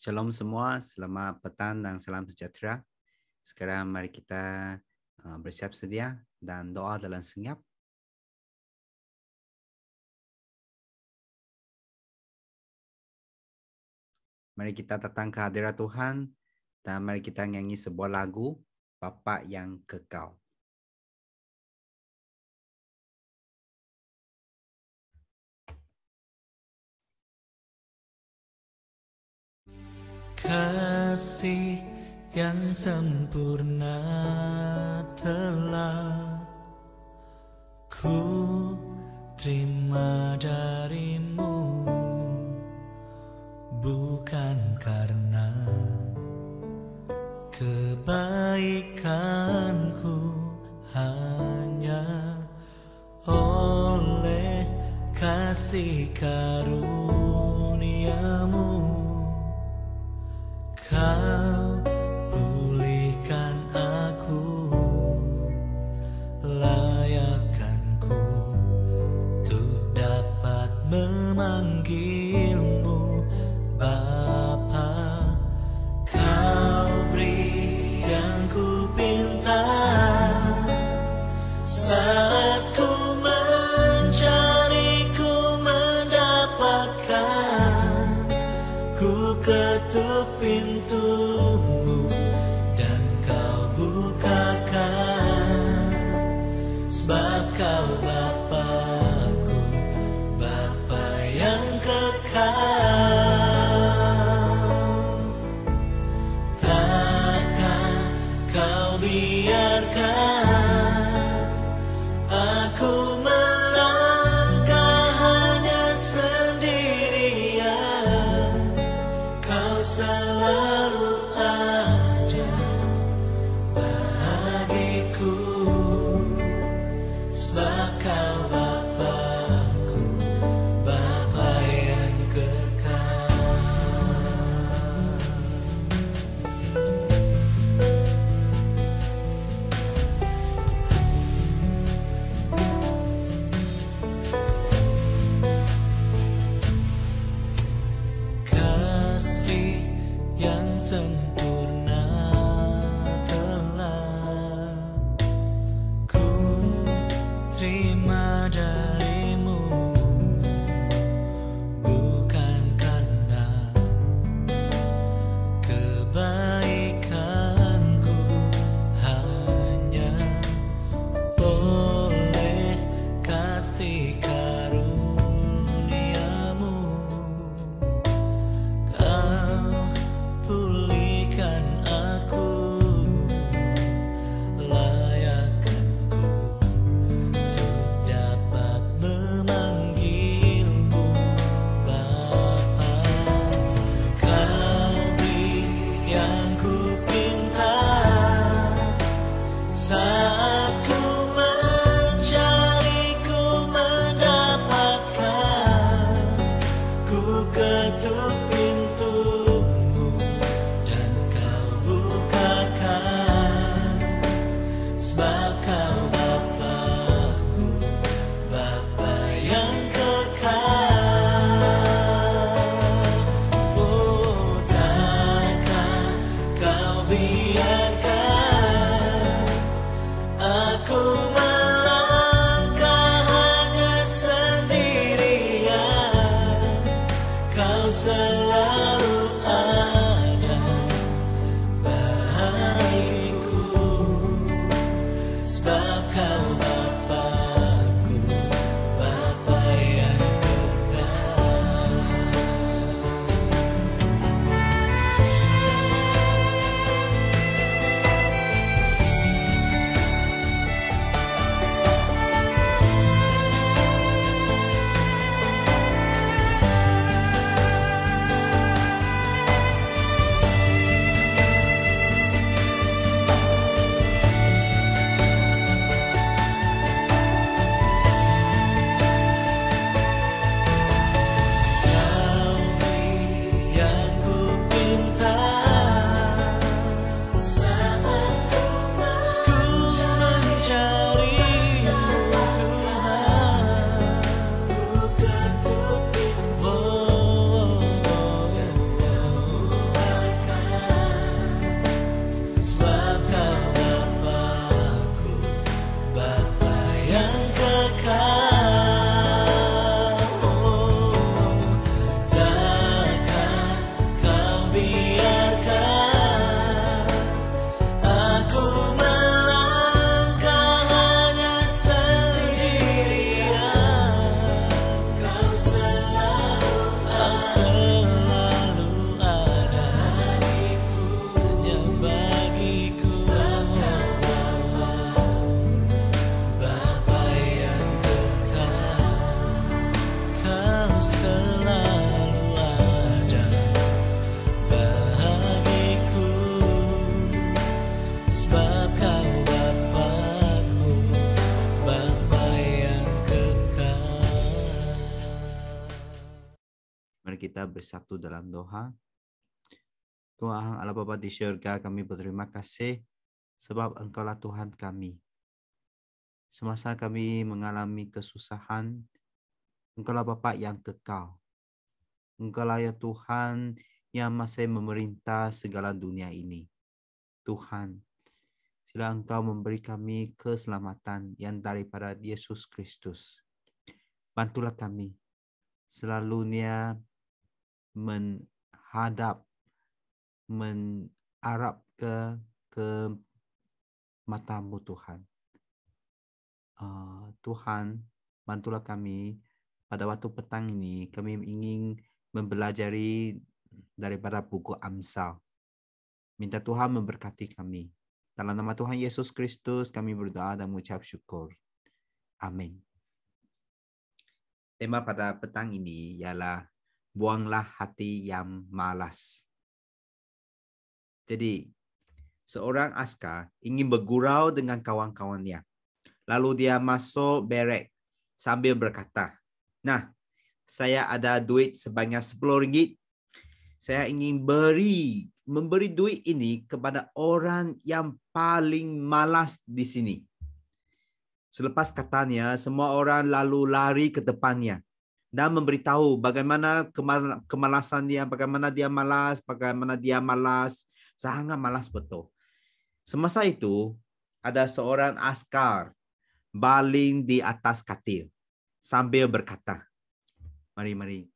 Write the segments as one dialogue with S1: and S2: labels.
S1: Shalom semua, selamat petang dan salam sejahtera. Sekarang mari kita bersiap sedia dan doa dalam senyap. Mari kita datang ke hadirat Tuhan dan mari kita nyanyi sebuah lagu Bapa yang Kekal.
S2: Kasih yang sempurna telah ku terima darimu, bukan karena kebaikanku, hanya oleh kasih karuniamu. Kau pulihkan aku, layakkanku untuk dapat memanggilmu Bapa. Kau beri yang ku pinta saat ku mencari, ku mendapatkan. Ku ketuk pintumu dan kau bukakan, sebab kau Bapa-Ku, Bapa yang kekal. Takkan kau biarkan aku melangkah hanya sendirian. Kau selalu ada bagiku, sebab kau Bapa-Ku, Bapa yang kekal. Kasih yang sempurna telah ku terima darimu, bukan karena kebaikanku, hanya oleh kasih karuniamu. Kau pulihkan aku, layakkanku untuk dapat memanggilmu Bapa. Kau beri yang ku pinta saat ku mencari, ku mendapatkan. Ku ketuk pintumu dan kau bukakan, sebab kau Bapa-Ku, Bapa yang kekal. Oh, takkan kau biarkan aku melangkah hanya sendirian. Kau selalu ada bagiku, sebab kau Bapa-Ku, Bapa yang kekal.
S1: Mari kita bersatu dalam doa. Tuhan Allah Bapa di syurga, kami berterima kasih sebab Engkaulah Tuhan kami. Semasa kami mengalami kesusahan, Engkaulah Bapa yang kekal. Engkaulah ya Tuhan yang masih memerintah segala dunia ini. Tuhan, sila Engkau memberi kami keselamatan yang daripada Yesus Kristus. Bantulah kami selalunya mengarap ke matamu Tuhan. Tuhan, bantulah kami pada waktu petang ini. Kami ingin mempelajari daripada buku Amsal. Minta Tuhan memberkati kami. Dalam nama Tuhan Yesus Kristus kami berdoa dan mengucap syukur. Amin. Tema pada petang ini ialah buanglah hati yang malas. Jadi, seorang askar ingin bergurau dengan kawan-kawannya. Lalu dia masuk berek sambil berkata, "Nah, saya ada duit sebanyak 10 ringgit. Saya ingin memberi duit ini kepada orang yang paling malas di sini." Selepas katanya, semua orang lalu lari ke depannya dan memberitahu bagaimana kemalasan dia, bagaimana dia malas, sangat malas betul. Semasa itu, ada seorang askar baling di atas katil sambil berkata, "Mari,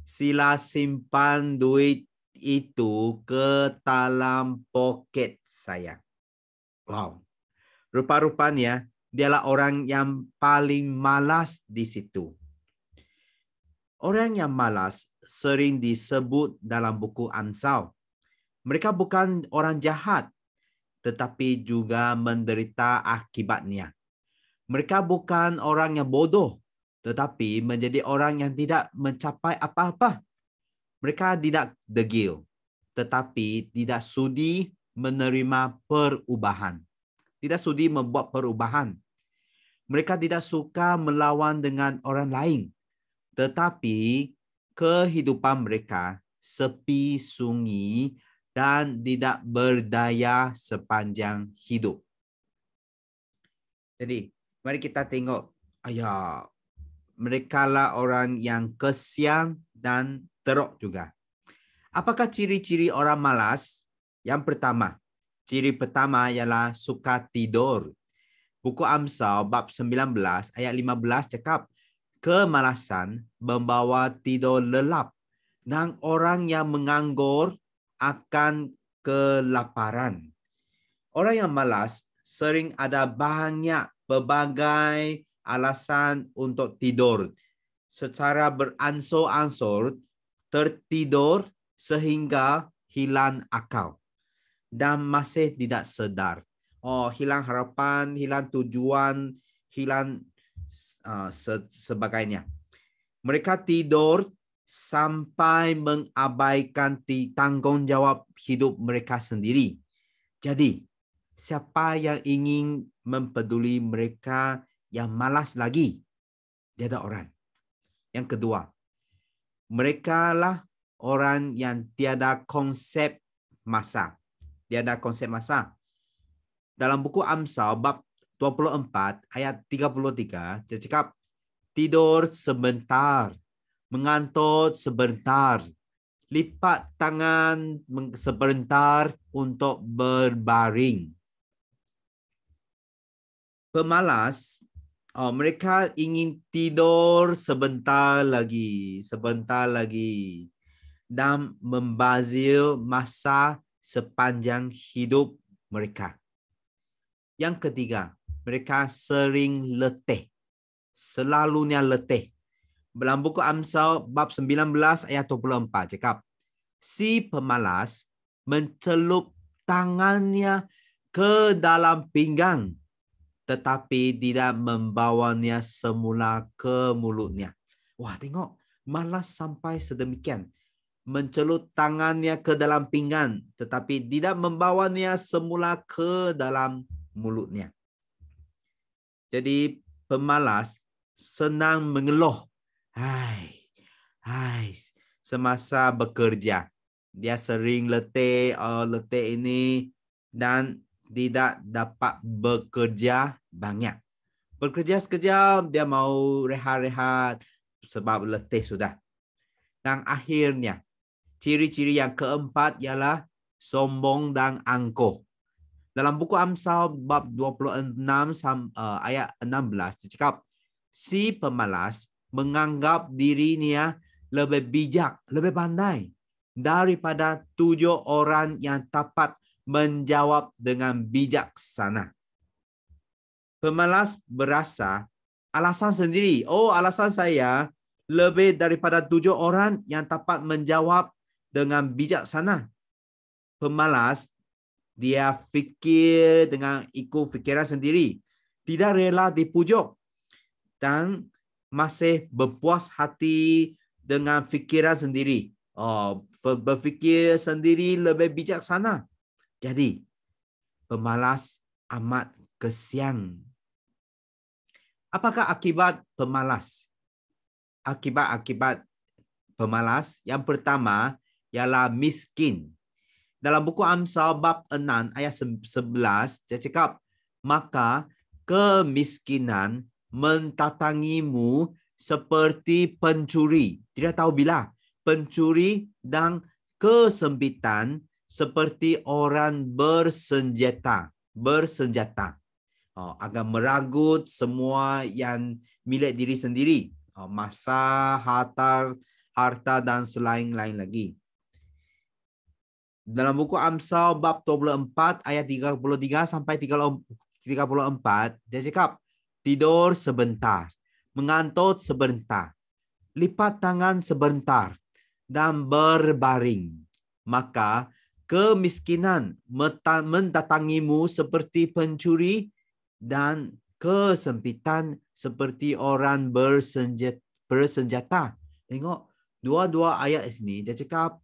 S1: sila simpan duit itu ke dalam poket saya." Wow. Rupa-rupanya dialah orang yang paling malas di situ. Orang yang malas sering disebut dalam buku Amsal. Mereka bukan orang jahat, tetapi juga menderita akibatnya. Mereka bukan orang yang bodoh, tetapi menjadi orang yang tidak mencapai apa-apa. Mereka tidak degil, tetapi tidak sudi menerima perubahan. Tidak sudi membuat perubahan. Mereka tidak suka melawan dengan orang lain, tetapi kehidupan mereka sepi sunyi dan tidak berdaya sepanjang hidup. Jadi, mari kita tengok. Mereka lah orang yang kesian dan teruk juga. Apakah ciri-ciri orang malas? Yang pertama, ciri pertama ialah suka tidur. Buku Amsal bab 19 ayat 15 cakap, "Kemalasan membawa tidur lelap dan orang yang menganggur akan kelaparan." Orang yang malas sering ada banyak pelbagai alasan untuk tidur. Secara beransur-ansur tertidur sehingga hilang akal dan masih tidak sedar. Hilang harapan, hilang tujuan, hilang sebagainya. Mereka tidur sampai mengabaikan tanggungjawab hidup mereka sendiri. Jadi, siapa yang ingin mempeduli mereka yang malas lagi? Tiada orang. Yang kedua, mereka lah orang yang tiada konsep masa. Tiada konsep masa. Dalam buku Amsal bab 24 ayat 33, dia cakap, "Tidur sebentar, mengantuk sebentar, lipat tangan sebentar untuk berbaring." Pemalas, mereka ingin tidur sebentar lagi, dan membazir masa sepanjang hidup mereka. Yang ketiga, mereka sering letih. Selalunya letih. Dalam buku Amsal bab 19 ayat 24 cakap, "Si pemalas mencelup tangannya ke dalam pinggang, tetapi tidak membawanya semula ke mulutnya." Wah, tengok. Malas sampai sedemikian. Mencelup tangannya ke dalam pinggang, tetapi tidak membawanya semula ke dalam mulutnya. Jadi pemalas senang mengeluh. Hai, semasa bekerja. Dia sering letih ini dan tidak dapat bekerja banyak. Bekerja sekejap, dia mau rehat-rehat sebab letih sudah. Dan akhirnya, ciri-ciri yang keempat ialah sombong dan angkuh. Dalam buku Amsal bab 26 ayat 16 dicakap, si pemalas menganggap dirinya lebih bijak, lebih pandai daripada 7 orang yang dapat menjawab dengan bijaksana. Pemalas berasa alasan sendiri. Oh, alasan saya lebih daripada 7 orang yang dapat menjawab dengan bijaksana. Pemalas, dia fikir dengan ikut fikiran sendiri. Tidak rela dipujuk. Dan masih berpuas hati dengan fikiran sendiri. Oh, berfikir sendiri lebih bijaksana. Jadi, pemalas amat kesian. Apakah akibat pemalas? Akibat-akibat pemalas yang pertama ialah miskin. Dalam buku Amsal bab 6 ayat 11 dia cakap, maka kemiskinan mendatangimu seperti pencuri. Tidak tahu bila. Pencuri dan kesempitan seperti orang bersenjata. Agar meragut semua yang milik diri sendiri. Masa, harta dan selain-lain lagi. Dalam buku Amsal bab 24 ayat 33 sampai 34, dia cakap, tidur sebentar, mengantuk sebentar, lipat tangan sebentar, dan berbaring. Maka kemiskinan mendatangimu seperti pencuri dan kesempitan seperti orang bersenjata. Tengok, dua-dua ayat ini dia cakap,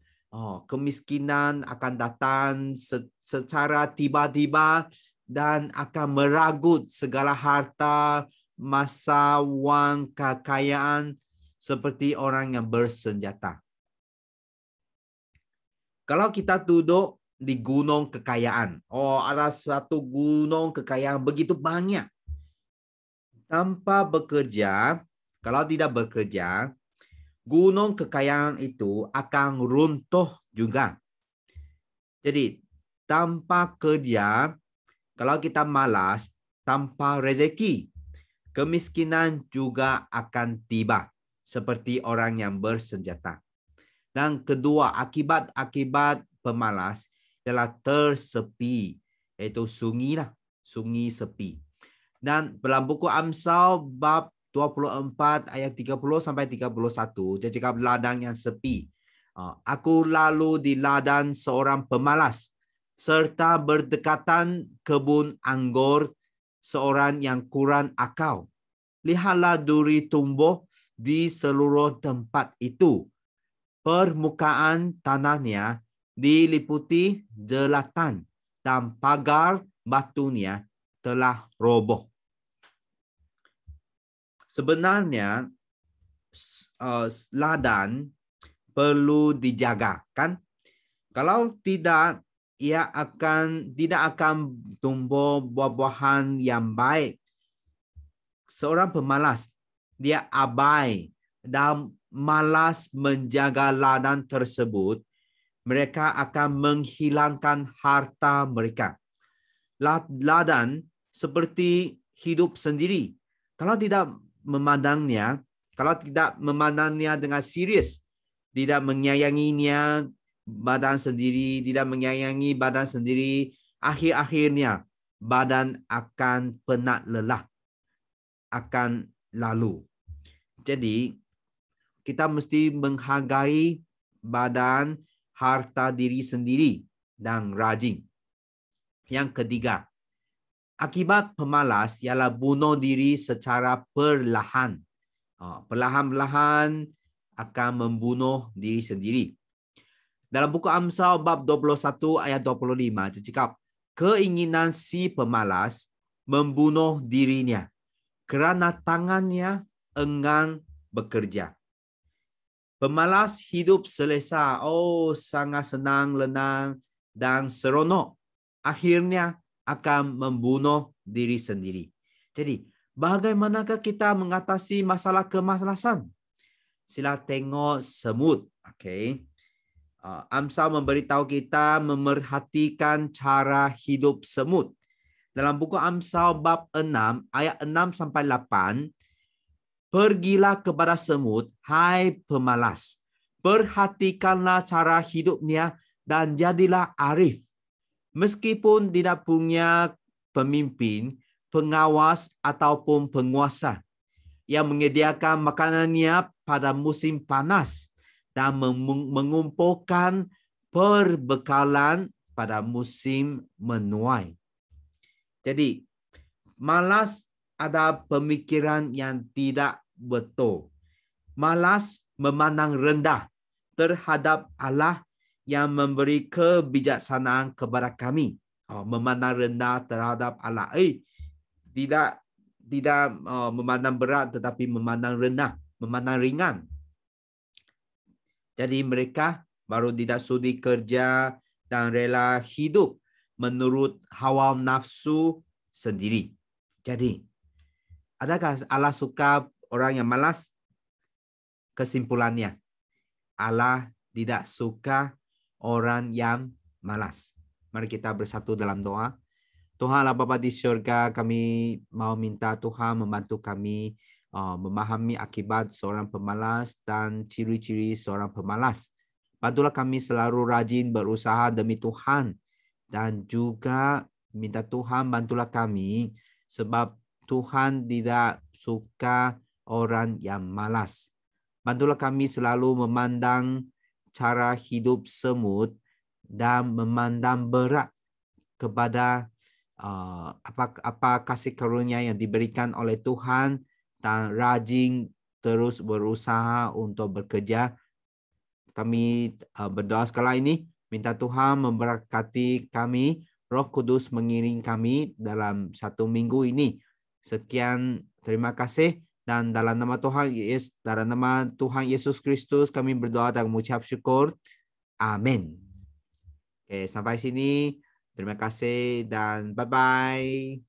S1: kemiskinan akan datang secara tiba-tiba dan akan meragut segala harta, masa, wang, kekayaan seperti orang yang bersenjata. Kalau kita duduk di gunung kekayaan, ada satu gunung kekayaan begitu banyak. Tanpa bekerja, kalau tidak bekerja, gunung kekayaan itu akan runtuh juga. Jadi, tanpa kerja, kalau kita malas, tanpa rezeki, kemiskinan juga akan tiba seperti orang yang bersenjata. Dan kedua, akibat-akibat pemalas adalah tersepi, iaitu sungi sepi. Dan dalam buku Amsal bab 24 ayat 30 sampai 31, dia cakap ladang yang sepi. Aku lalu di ladang seorang pemalas, serta berdekatan kebun anggur seorang yang kurang akal. Lihatlah duri tumbuh di seluruh tempat itu. Permukaan tanahnya diliputi jelatan dan pagar batunya telah roboh. Sebenarnya ladang perlu dijaga, kan? Kalau tidak, ia tidak akan tumbuh buah-buahan yang baik. Seorang pemalas, dia abai dan malas menjaga ladang tersebut, mereka akan menghilangkan harta mereka. Ladang seperti hidup sendiri. Kalau tidak memandangnya dengan serius, tidak menyayanginya badan sendiri, akhir-akhirnya badan akan penat lelah, akan lalu. Jadi, kita mesti menghargai badan, harta diri sendiri dan rajin. Yang ketiga, akibat pemalas ialah bunuh diri secara perlahan. Perlahan-lahan akan membunuh diri sendiri. Dalam buku Amsal bab 21 ayat 25, cakap, keinginan si pemalas membunuh dirinya kerana tangannya enggan bekerja. Pemalas hidup selesa. Oh, sangat senang, lenang, dan seronok. Akhirnya akan membunuh diri sendiri. Jadi, bagaimanakah kita mengatasi masalah kemalasan? Sila tengok semut. Okay. Amsal memberitahu kita memerhatikan cara hidup semut. Dalam buku Amsal bab 6, ayat 6 sampai 8, pergilah kepada semut, hai pemalas. Perhatikanlah cara hidupnya dan jadilah arif. Meskipun tidak punya pemimpin, pengawas ataupun penguasa yang menyediakan makanannya pada musim panas dan mengumpulkan perbekalan pada musim menuai. Jadi, malas ada pemikiran yang tidak betul. Malas memandang rendah terhadap Allah yang memberi kebijaksanaan kepada kami. Memandang rendah terhadap Allah. Tidak memandang berat tetapi memandang rendah, memandang ringan. Jadi mereka baru tidak sudi kerja dan rela hidup menurut hawa nafsu sendiri. Jadi, adakah Allah suka orang yang malas? Kesimpulannya, Allah tidak suka orang yang malas. Mari kita bersatu dalam doa. Tuhan Allah Bapa di surga, kami mau minta Tuhan membantu kami memahami akibat seorang pemalas dan ciri-ciri seorang pemalas. Bantulah kami selalu rajin berusaha demi Tuhan. Dan juga minta Tuhan bantulah kami sebab Tuhan tidak suka orang yang malas. Bantulah kami selalu memandang cara hidup semut dan memandang berat kepada apa kasih karunia yang diberikan oleh Tuhan dan rajin terus berusaha untuk bekerja. Kami berdoa sekali ini, minta Tuhan memberkati kami, Roh Kudus mengiring kami dalam 1 minggu ini. Sekian, terima kasih. Dan dalam nama Tuhan Yesus Kristus kami berdoa dan mengucap syukur. Amin. Oke, sampai sini. Terima kasih dan bye-bye.